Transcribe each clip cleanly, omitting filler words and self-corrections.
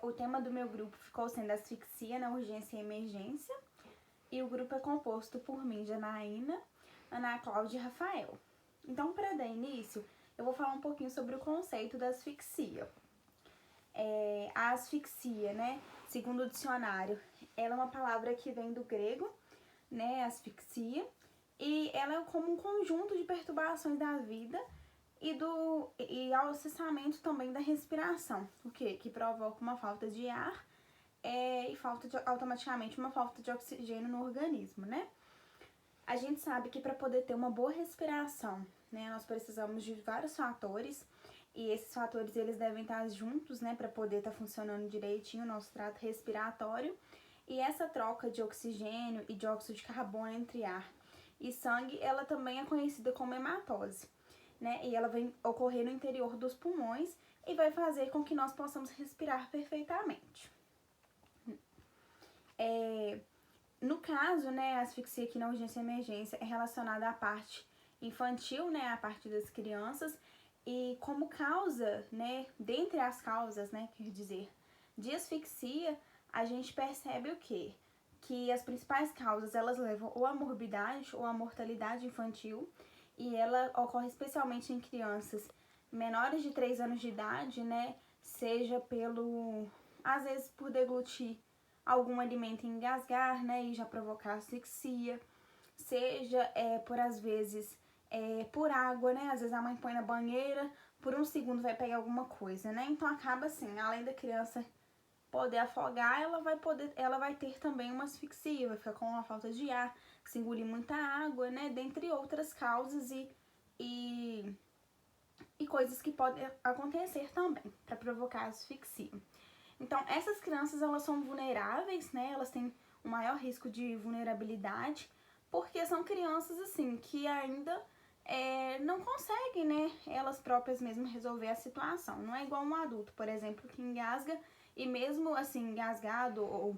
O tema do meu grupo ficou sendo asfixia na urgência e emergência. E o grupo é composto por mim, Janaína, Ana Cláudia e Rafael. Então, para dar início, eu vou falar um pouquinho sobre o conceito da asfixia. A asfixia, né, segundo o dicionário, ela é uma palavra que vem do grego, né, asfixia, e ela é como um conjunto de perturbações da vida e ao cessamento também da respiração, o que provoca uma falta de ar e automaticamente uma falta de oxigênio no organismo, né? A gente sabe que para poder ter uma boa respiração, né, nós precisamos de vários fatores e esses fatores eles devem estar juntos, né, para poder estar funcionando direitinho o nosso trato respiratório. E essa troca de oxigênio e dióxido de carbono entre ar e sangue, ela também é conhecida como hematose, né? E ela vem ocorrer no interior dos pulmões e vai fazer com que nós possamos respirar perfeitamente. No caso, né, a asfixia aqui na urgência e emergência é relacionada à parte infantil, né, à parte das crianças, e como causa, né, dentre as causas, né, quer dizer, de asfixia, a gente percebe o quê? Que as principais causas, elas levam ou à morbidade ou à mortalidade infantil, e ela ocorre especialmente em crianças menores de 3 anos de idade, né, seja às vezes por deglutir algum alimento e engasgar, né, e já provocar asfixia, seja por às vezes por água, né, às vezes a mãe põe na banheira, por um segundo vai pegar alguma coisa, né, então acaba assim, além da criança poder afogar, ela vai ter também uma asfixia, vai ficar com uma falta de ar, se engolir muita água, né, dentre outras causas e coisas que podem acontecer também para provocar asfixia. Então, essas crianças, elas são vulneráveis, né? Elas têm um maior risco de vulnerabilidade, porque são crianças, assim, que ainda não conseguem, né? Elas próprias mesmo resolver a situação. Não é igual um adulto, por exemplo, que engasga e mesmo, assim, engasgado ou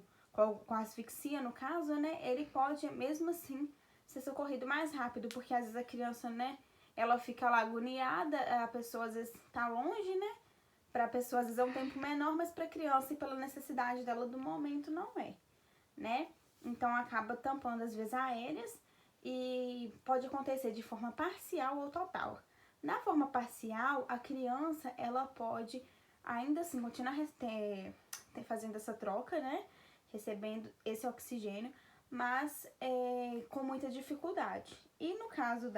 com asfixia, no caso, né? Ele pode, mesmo assim, ser socorrido mais rápido, porque às vezes a criança, né? Ela fica lá agoniada, a pessoa às vezes tá longe, né? Para a pessoa às vezes é um tempo menor, mas para a criança e pela necessidade dela do momento não é, né? Então acaba tampando as vias aéreas e pode acontecer de forma parcial ou total. Na forma parcial, a criança ela pode ainda assim continuar fazendo essa troca, né? Recebendo esse oxigênio, mas com muita dificuldade. E no caso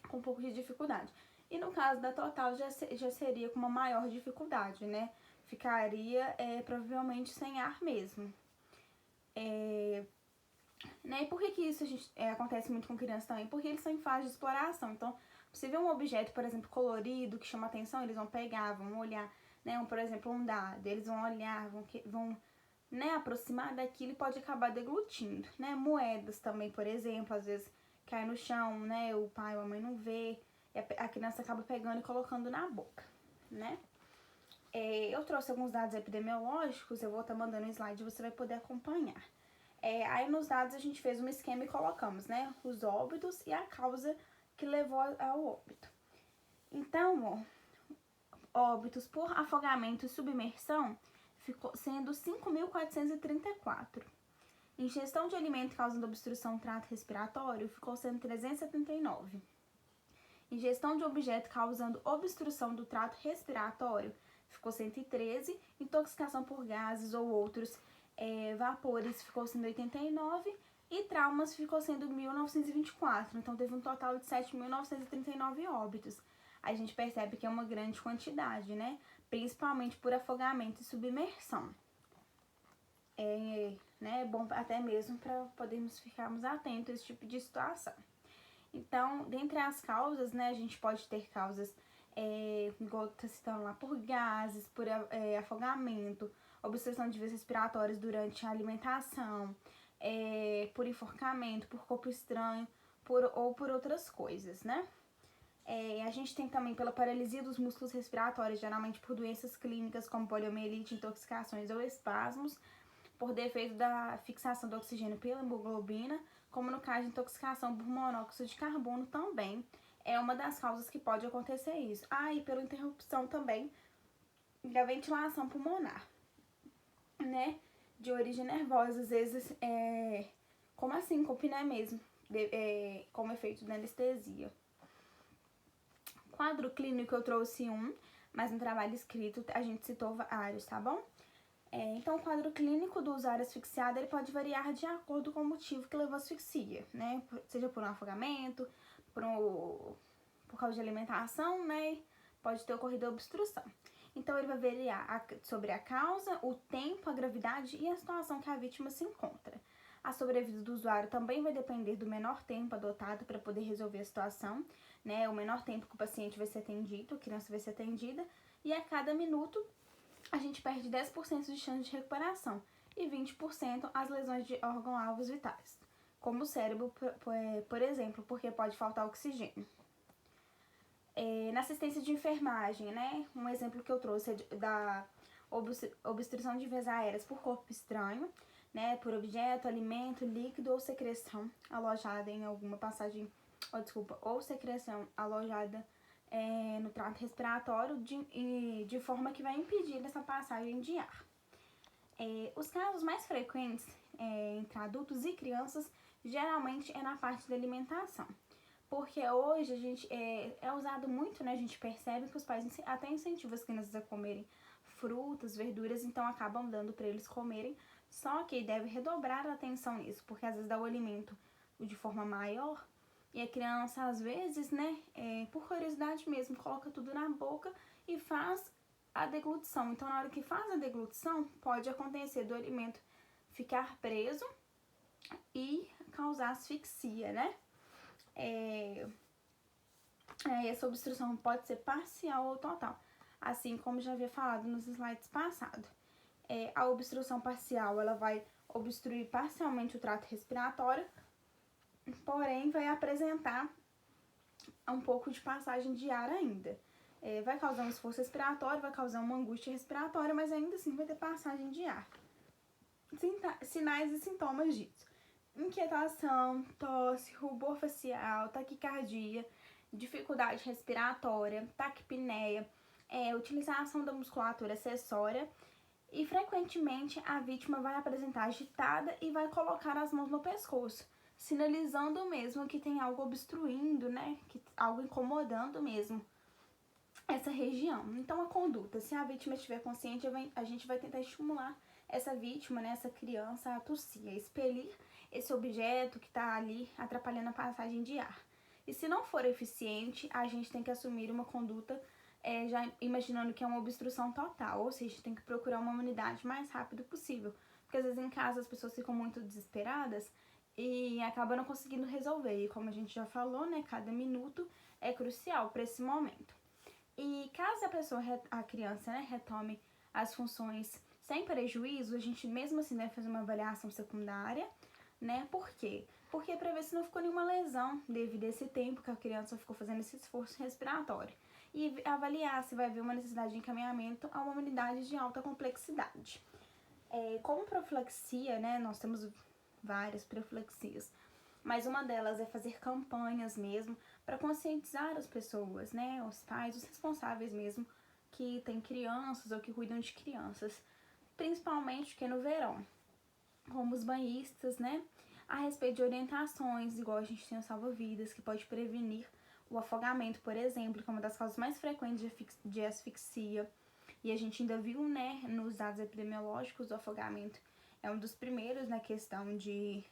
com um pouco de dificuldade. E no caso da total já seria com uma maior dificuldade, né? Ficaria provavelmente sem ar mesmo. Né? E por que isso acontece muito com crianças também? Porque eles estão em fase de exploração. Então, se vê um objeto, por exemplo, colorido, que chama atenção, eles vão pegar, vão olhar, né? Por exemplo, um dado, eles vão olhar, vão né, aproximar daquilo e pode acabar deglutindo, né? Moedas também, por exemplo, às vezes cai no chão, né? O pai ou a mãe não vê, e a criança acaba pegando e colocando na boca, né? Eu trouxe alguns dados epidemiológicos, eu vou estar mandando um slide, você vai poder acompanhar. Aí nos dados a gente fez um esquema e colocamos, né, os óbitos e a causa que levou ao óbito. Então, óbitos por afogamento e submersão ficou sendo 5.434. Ingestão de alimento causando obstrução do trato respiratório ficou sendo 379. Ingestão de objeto causando obstrução do trato respiratório ficou 113. Intoxicação por gases ou outros vapores ficou sendo 89. E traumas ficou sendo 1.924. Então, teve um total de 7.939 óbitos. A gente percebe que é uma grande quantidade, né? Principalmente por afogamento e submersão. É bom até mesmo para podermos ficarmos atentos a esse tipo de situação. Então, dentre as causas, né, a gente pode ter causas, igual tá citando lá, por gases, por afogamento, obstrução de vias respiratórias durante a alimentação, por enforcamento, por corpo estranho, ou por outras coisas, né? A gente tem também pela paralisia dos músculos respiratórios, geralmente por doenças clínicas como poliomielite, intoxicações ou espasmos, por defeito da fixação do oxigênio pela hemoglobina, como no caso de intoxicação por monóxido de carbono também é uma das causas que pode acontecer isso. E pela interrupção também da ventilação pulmonar, né? De origem nervosa, às vezes como a síncope, né, mesmo, como efeito da anestesia. Quadro clínico eu trouxe mas no trabalho escrito a gente citou vários, tá bom? Então, o quadro clínico do usuário asfixiado ele pode variar de acordo com o motivo que levou à asfixia, né? Seja por um afogamento, por causa de alimentação, né? Pode ter ocorrido obstrução. Então, ele vai variar sobre a causa, o tempo, a gravidade e a situação que a vítima se encontra. A sobrevida do usuário também vai depender do menor tempo adotado para poder resolver a situação, né? O menor tempo que o paciente vai ser atendido, a criança vai ser atendida, e a cada minuto a gente perde 10% de chance de recuperação e 20% as lesões de órgãos-alvos vitais, como o cérebro, por exemplo, porque pode faltar oxigênio. Na assistência de enfermagem, né? Um exemplo que eu trouxe é da obstrução de vias aéreas por corpo estranho, né? Por objeto, alimento, líquido ou secreção alojada em alguma passagem, ou secreção alojada no trato respiratório de forma que vai impedir essa passagem de ar. Os casos mais frequentes entre adultos e crianças geralmente é na parte da alimentação. Porque hoje a gente é usado muito, né? A gente percebe que os pais até incentivam as crianças a comerem frutas, verduras, então acabam dando para eles comerem. Só que deve redobrar a atenção nisso, porque às vezes dá o alimento de forma maior e a criança, às vezes, né, por curiosidade mesmo, coloca tudo na boca e faz a deglutição. Então, na hora que faz a deglutição, pode acontecer do alimento ficar preso e causar asfixia, né? Essa obstrução pode ser parcial ou total, assim como já havia falado nos slides passados. A obstrução parcial, ela vai obstruir parcialmente o trato respiratório, porém vai apresentar um pouco de passagem de ar ainda. Vai causar um esforço respiratório, vai causar uma angústia respiratória, mas ainda assim vai ter passagem de ar. Sinais e sintomas disso: inquietação, tosse, rubor facial, taquicardia, dificuldade respiratória, taquipneia, utilização da musculatura acessória, e frequentemente a vítima vai apresentar agitada e vai colocar as mãos no pescoço, sinalizando mesmo que tem algo obstruindo, né? Que algo incomodando mesmo essa região. Então, a conduta: se a vítima estiver consciente, a gente vai tentar estimular essa vítima, né, essa criança, a tossir, a expelir esse objeto que está ali atrapalhando a passagem de ar. E se não for eficiente, a gente tem que assumir uma conduta já imaginando que é uma obstrução total, ou seja, tem que procurar uma unidade o mais rápido possível, porque às vezes em casa as pessoas ficam muito desesperadas e acabam não conseguindo resolver, e como a gente já falou, né, cada minuto é crucial para esse momento. E caso a criança, né, retome as funções sem prejuízo, a gente mesmo assim deve fazer uma avaliação secundária, né? Por quê? Porque para ver se não ficou nenhuma lesão devido a esse tempo que a criança ficou fazendo esse esforço respiratório. E avaliar se vai haver uma necessidade de encaminhamento a uma unidade de alta complexidade. Como profilaxia, né? Nós temos várias profilaxias, mas uma delas é fazer campanhas mesmo para conscientizar as pessoas, né? Os pais, os responsáveis mesmo, que têm crianças ou que cuidam de crianças, principalmente que é no verão, como os banhistas, né? A respeito de orientações, igual a gente tem o salva-vidas, que pode prevenir o afogamento, por exemplo, que é uma das causas mais frequentes de asfixia. E a gente ainda viu, né, nos dados epidemiológicos, o afogamento é um dos primeiros na questão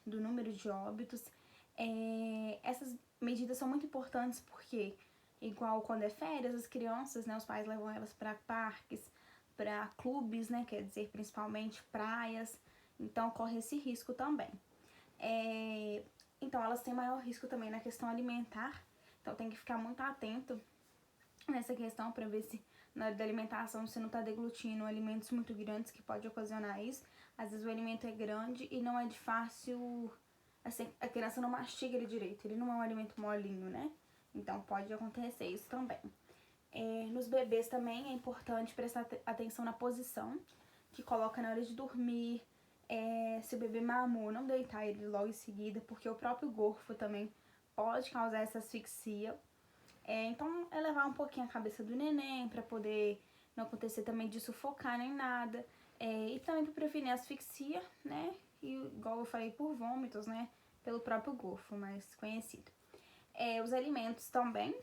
do número de óbitos. Essas medidas são muito importantes porque, igual quando é férias, as crianças, né, os pais levam elas para parques, para clubes, né, quer dizer, principalmente praias, então corre esse risco também. Então elas têm maior risco também na questão alimentar, então tem que ficar muito atento nessa questão para ver se na hora da alimentação você não está deglutindo alimentos muito grandes que pode ocasionar isso. Às vezes o alimento é grande e não é de fácil, assim, a criança não mastiga ele direito, ele não é um alimento molinho, né? Então pode acontecer isso também. Nos bebês também é importante prestar atenção na posição que coloca na hora de dormir. Se o bebê mamou, não deitar ele logo em seguida, porque o próprio gorfo também pode causar essa asfixia. Então, elevar um pouquinho a cabeça do neném para poder não acontecer também de sufocar nem nada. E também para prevenir asfixia, né? E igual eu falei, por vômitos, né? Pelo próprio gorfo, mais conhecido. Os alimentos também,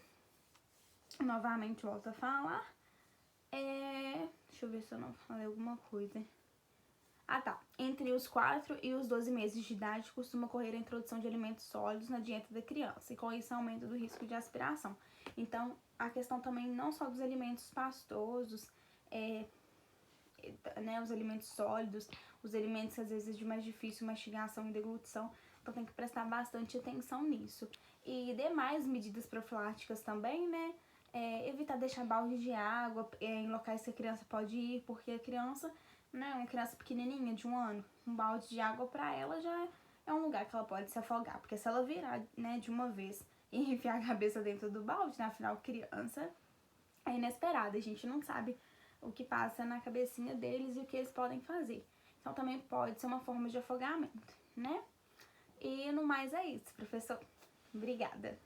novamente volto a falar. Deixa eu ver se eu não falei alguma coisa. Ah, tá. Entre os 4 e os 12 meses de idade, costuma ocorrer a introdução de alimentos sólidos na dieta da criança, e com isso aumenta o risco de aspiração. Então, a questão também não só dos alimentos pastosos, né, os alimentos sólidos, os alimentos que às vezes é de mais difícil mastigação e deglutição, então tem que prestar bastante atenção nisso. E demais medidas profiláticas também, né, evitar deixar balde de água em locais que a criança pode ir, porque a criança, né, uma criança pequenininha de 1 ano, um balde de água para ela já é um lugar que ela pode se afogar, porque se ela virar, né, de uma vez e enfiar a cabeça dentro do balde, né, afinal criança é inesperada, a gente não sabe o que passa na cabecinha deles e o que eles podem fazer. Então também pode ser uma forma de afogamento, né? E no mais é isso, professor. Obrigada.